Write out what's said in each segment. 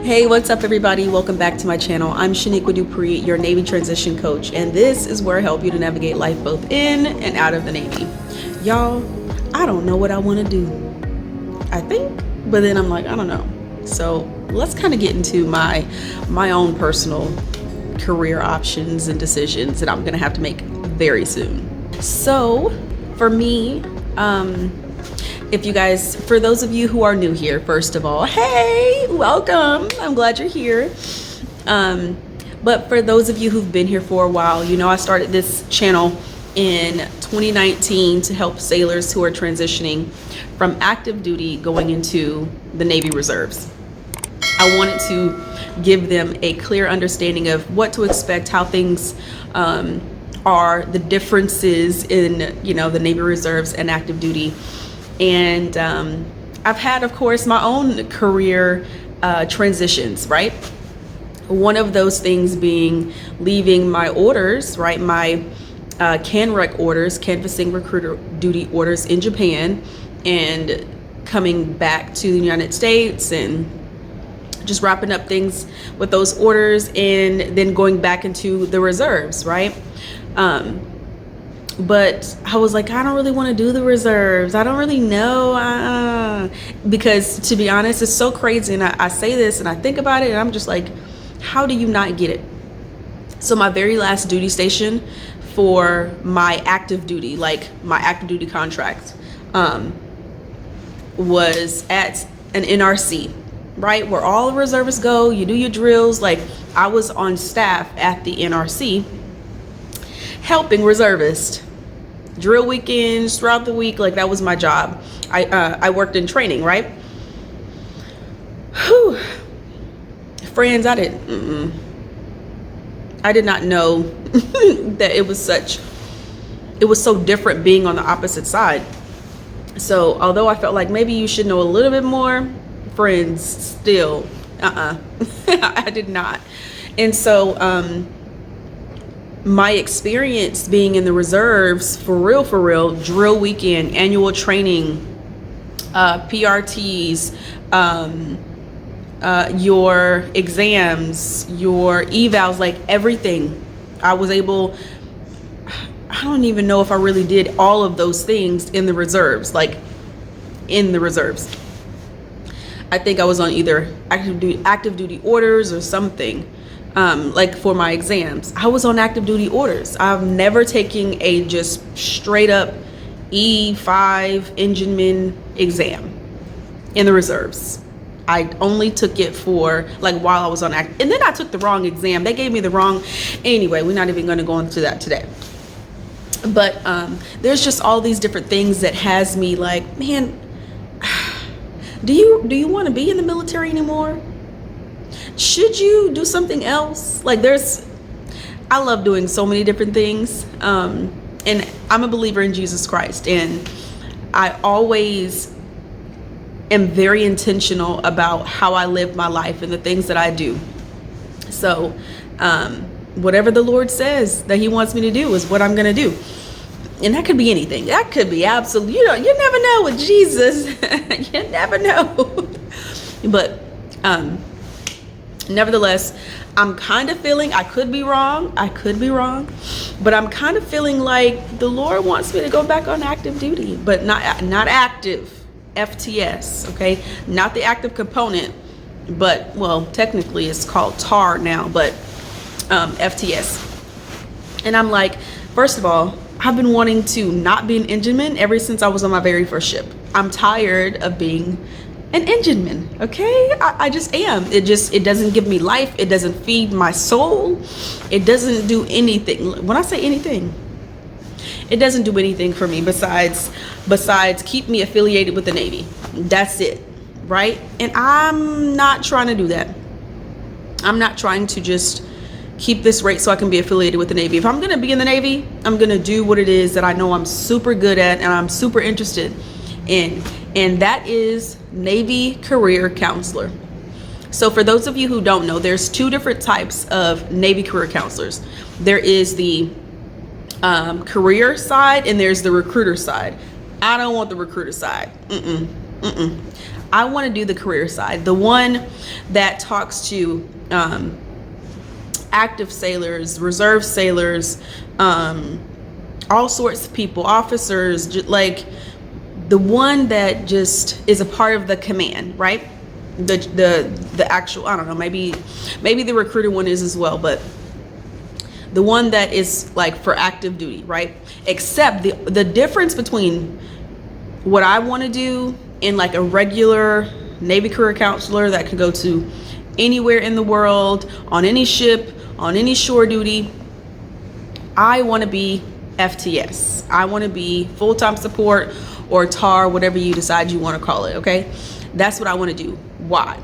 Hey, what's up everybody? Welcome back to my channel. I'm Shaniqua Dupree, your Navy transition coach, and this is where I help you to navigate life both in and out of the Navy. Y'all, I don't know what I want to do. I think, but then I'm like, I don't know. So let's kind of get into my own personal career options and decisions that I'm gonna have to make very soon. So for me, for those of you who are new here, first of all, hey, welcome. I'm glad you're here. But for those of you who've been here for a while, you know, I started this channel in 2019 to help sailors who are transitioning from active duty going into the Navy Reserves. I wanted to give them a clear understanding of what to expect, how things are, the differences in, you know, the Navy Reserves and active duty. And I've had, of course, my own career transitions, right? One of those things being leaving my orders, right? My CANREC orders, canvassing recruiter duty orders in Japan, and coming back to the United States and just wrapping up things with those orders and then going back into the reserves, right? But I was like, I don't really want to do the reserves. I don't really know. Because to be honest, it's so crazy. And I say this and I think about it and I'm just like, how do you not get it? So my very last duty station for my active duty, like my active duty contract, was at an NRC, right? Where all the reservists go, you do your drills. Like I was on staff at the NRC helping reservists drill weekends throughout the week. Like that was my job. I worked in training, right? Whew. Friends, I did not know that it was so different being on the opposite side. So although I felt like maybe you should know a little bit more, friends, still, I did not. And so, my experience being in the reserves, for real, drill weekend, annual training, PRTs, your exams, your evals, like everything. I was able, I don't even know if I really did all of those things in the reserves, like in the reserves. I think I was on either active duty orders or something. Like for my exams, I was on active duty orders. I've never taken a just straight up E5 engineman exam in the reserves. I only took it for like while I was on active, and then I took the wrong exam. They gave me the wrong, anyway, we're not even going to go into that today. But there's just all these different things that has me like, man, do you want to be in the military anymore? Should you do something else? Like I love doing so many different things. And I'm a believer in Jesus Christ. And I always am very intentional about how I live my life and the things that I do. So whatever the Lord says that he wants me to do is what I'm going to do. And that could be anything. That could be absolute. You never know with Jesus. You never know. But nevertheless, I'm kind of feeling, I could be wrong, but I'm kind of feeling like the Lord wants me to go back on active duty, but not active, FTS, okay? Not the active component, but, well, technically it's called TAR now, but FTS. And I'm like, first of all, I've been wanting to not be an engineman ever since I was on my very first ship. I'm tired of being an engineman, okay? I just am. It doesn't give me life. It doesn't feed my soul. It doesn't do anything. When I say anything, it doesn't do anything for me besides keep me affiliated with the Navy. That's it, right? And I'm not trying to do that. I'm not trying to just keep this rate so I can be affiliated with the Navy. If I'm going to be in the Navy, I'm going to do what it is that I know I'm super good at and I'm super interested in. And that is Navy Career Counselor. So for those of you who don't know, there's two different types of Navy career counselors. There is the career side and there's the recruiter side. I don't want the recruiter side. I want to do the career side, the one that talks to active sailors, reserve sailors, all sorts of people, officers, like the one that just is a part of the command, right? The actual, I don't know, maybe the recruiter one is as well, but the one that is like for active duty, right? Except the difference between what I want to do in like a regular Navy career counselor that can go to anywhere in the world, on any ship, on any shore duty, I want to be FTS. I want to be full-time support or TAR, whatever you decide you want to call it, okay? That's what I want to do. Why?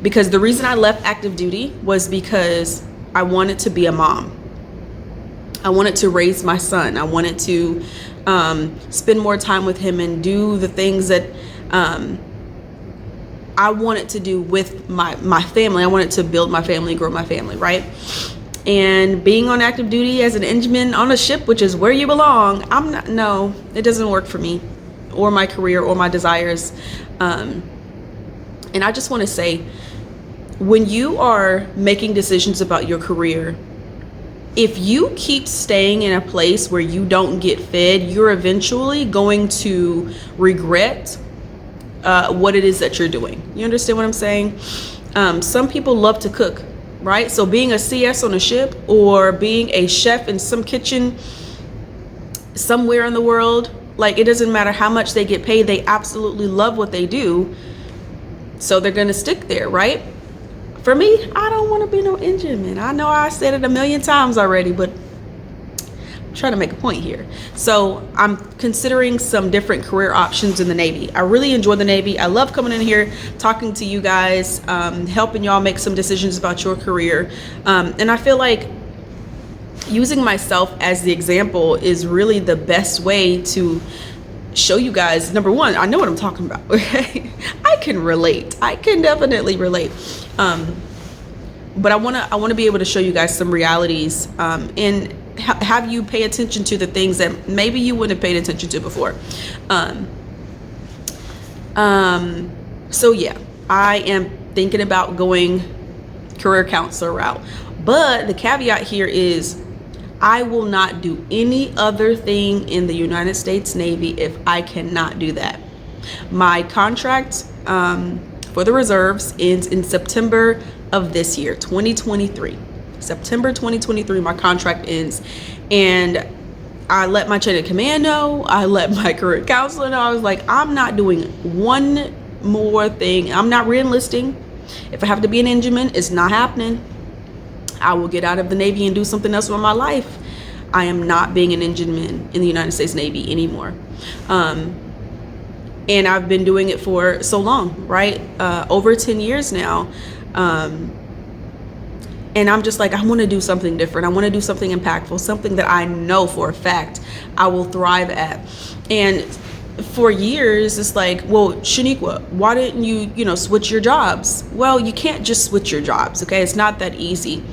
Because the reason I left active duty was because I wanted to be a mom. I wanted to raise my son. I wanted to spend more time with him and do the things that I wanted to do with my family. I wanted to build my family, grow my family, right? And being on active duty as an engineman on a ship, which is where you belong, no, it doesn't work for me or my career or my desires. And I just want to say, when you are making decisions about your career, if you keep staying in a place where you don't get fed, you're eventually going to regret what it is that you're doing. You understand what I'm saying? Some people love to cook, right? So being a CS on a ship or being a chef in some kitchen somewhere in the world, like, it doesn't matter how much they get paid, they absolutely love what they do. So they're going to stick there, right? For me, I don't want to be no engineman. I know I said it a million times already, but I'm trying to make a point here. So I'm considering some different career options in the Navy. I really enjoy the Navy. I love coming in here, talking to you guys, helping y'all make some decisions about your career. And I feel like using myself as the example is really the best way to show you guys, number one, I know what I'm talking about. Okay? I can relate. I can definitely relate. But I want to be able to show you guys some realities and have you pay attention to the things that maybe you wouldn't have paid attention to before. So yeah, I am thinking about going career counselor route. But the caveat here is I will not do any other thing in the United States Navy if I cannot do that. My contract for the reserves ends in September of this year, 2023. September 2023, my contract ends. And I let my chain of command know, I let my career counselor know. I was like, I'm not doing one more thing. I'm not re-enlisting. If I have to be an engineman, it's not happening. I will get out of the Navy and do something else with my life. I am not being an engineman in the United States Navy anymore. And I've been doing it for so long, right? Over 10 years now. And I'm just like, I want to do something different. I want to do something impactful, something that I know for a fact I will thrive at. And for years, it's like, well, Shaniqua, why didn't you, switch your jobs? Well, you can't just switch your jobs, okay? It's not that easy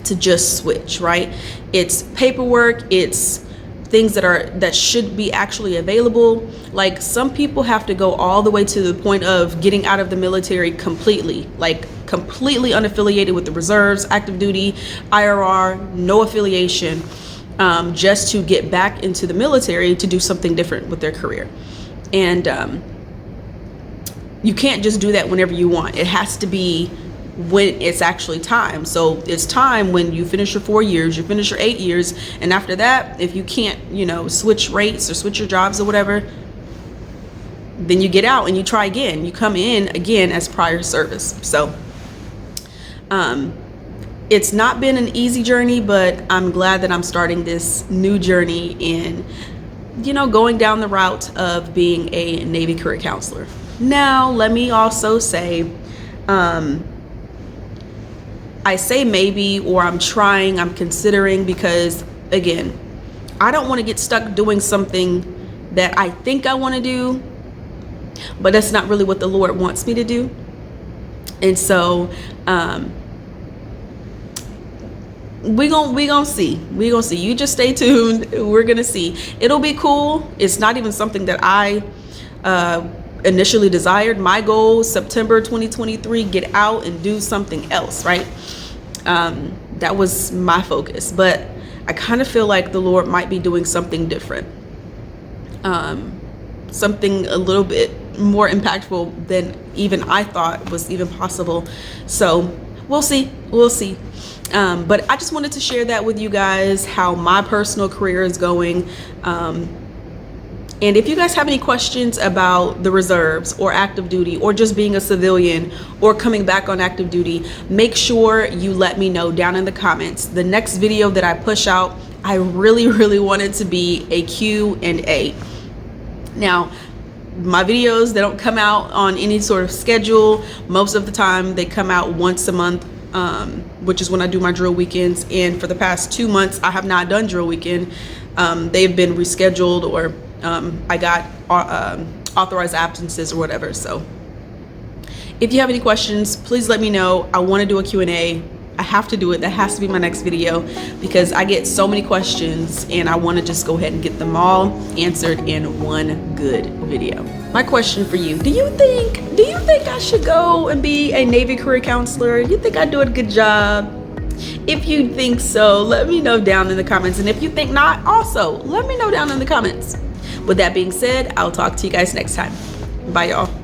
to just switch, right? It's paperwork, it's things that should be actually available. Like, some people have to go all the way to the point of getting out of the military completely, like completely unaffiliated with the reserves, active duty, IRR, no affiliation, just to get back into the military to do something different with their career. And you can't just do that whenever you want. It has to be when it's actually time. So it's time when you finish your 4 years, you finish your 8 years, and after that, if you can't, switch rates or switch your jobs or whatever, then you get out and you try again. You come in again as prior service. So it's not been an easy journey, but I'm glad that I'm starting this new journey in, going down the route of being a Navy career counselor. Now, let me also say, I say maybe, or I'm trying, I'm considering, because again, I don't want to get stuck doing something that I think I want to do, but that's not really what the Lord wants me to do. And so we gonna see. You just stay tuned. We're gonna see. It'll be cool. It's not even something that I initially desired. My goal, September 2023, get out and do something else, right? That was my focus, but I kind of feel like the Lord might be doing something different, something a little bit more impactful than even I thought was even possible. So we'll see. But I just wanted to share that with you guys, how my personal career is going. And if you guys have any questions about the reserves or active duty or just being a civilian or coming back on active duty, make sure you let me know down in the comments. The next video that I push out, I really want it to be a Q&A. Now, my videos, they don't come out on any sort of schedule. Most of the time they come out once a month, which is when I do my drill weekends. And for the past 2 months, I have not done drill weekend. They've been rescheduled, or I got authorized absences or whatever. So if you have any questions, please let me know. I want to do a Q&A. I have to do it. That has to be my next video, because I get so many questions and I want to just go ahead and get them all answered in one good video. My question for you, do you think I should go and be a Navy career counselor? Do you think I do a good job? If you think so, let me know down in the comments. And if you think not, also let me know down in the comments. With that being said, I'll talk to you guys next time. Bye, y'all.